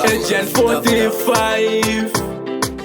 Agent 45.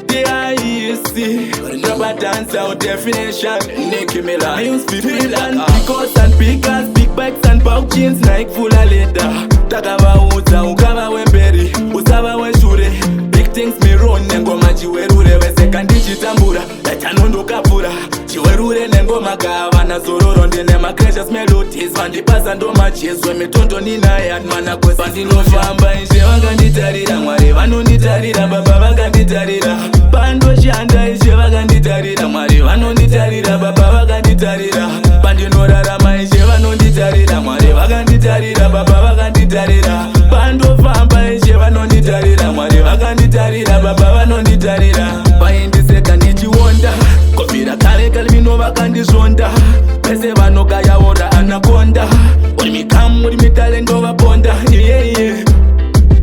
The IEC, rubber dance out definition. Nicki Miller, news people and pickers and pickers, big bikes and bulk jeans, Nike full of leather. Takava uta, ukava wemberi, usava weshure. Big things me run, nengoma chiwerure, weseka ndichitambura, yachanondo kapura. Chiwerure nengoma kava na zororo, ndine ma gracious melodies, vandipasa ndo machezwe, mitondo ninayat mana kwesa. Vandinofamba inje vakanditarira, Mwari vanonditarira, baba vakanditarira. Pando shanda ishe vakanditarira, Mwari vanonditarira, baba vakanditarira. Pandinorarama ishe vanonditarira, Mwari vakanditarira, baba vakanditarira. Pandofamba ishe vanonditarira, Mwari vakanditarira, baba vanonditarira. Paindiseka ndichiwonda, kobvira kare kalmino vakandizvonda. Pese vanogaya ora anakonda, uri mikamu uri mitalendo vaponda.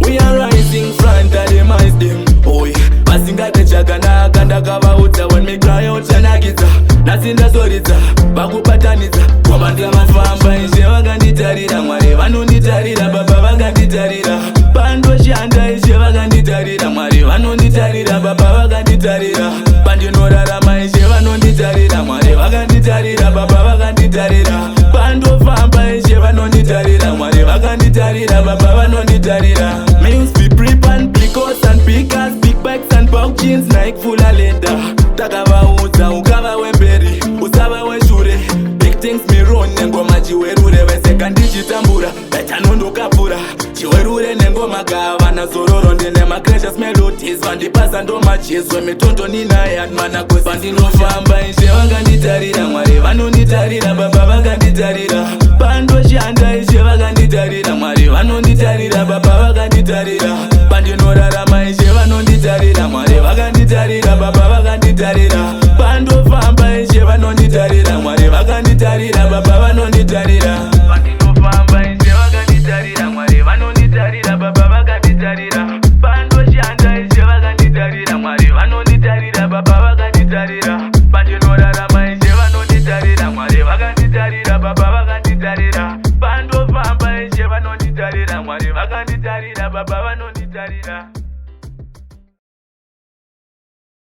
We are rising front of them eyes them. Oi, vasingate chakanaka ndakavaudza. When me cry out chanakidza, nasindazoridza vakubatanidza. Kwamba ndamafamba ishe vakanditarira, Mwari vanonditarira, baba vakanditarira. Pandoshanda ishe vakanditarira, Mwari vanonditarira, baba vakanditarira. Pandinorarama ishe vanonditarira, Mwari vakanditarira, baba vakanditarira. Pandofamba ishe vanonditarira, Mwari vakanditarira, baba vanonditarira. Means be prep and pickers and pickers, big bikes and bulk jeans, Nike full of leather. Takavaudza, ukava wemberi, usava weshure. Big things me run, nengoma chiwerure, weseka ndichitambura, yachanondo kapura. Chiwerure nengoma kava na zororo, ndine ma gracious melodies, vandipasa ndo machezwe, mitondo ninayat mana kwesa. Vandinofamba ishe vakanditarira, Mwari vanonditarira, baba vakanditarira. Pandoshanda ishe vakanditarira, Mwari vanonditarira, baba vakanditarira. Pandinorarama ishe vanonditarira, Mwari vakanditarira, baba vakanditarira. Pandofamba ishe vanonditarira, Mwari vakanditarira, baba vanonditarira. Pandinofamba ishe vakanditarira, Mwari vanonditarira, baba vakanditarira. Pandoshanda ishe vakanditarira, Mwari vanonditarira, baba vakanditarira. Pandinorarama ishe vanonditarira, Mwari vakanditarira, baba vakanditarira. Pandofamba ishe vanonditarira, Mwari vakanditarira, baba vanonditarira.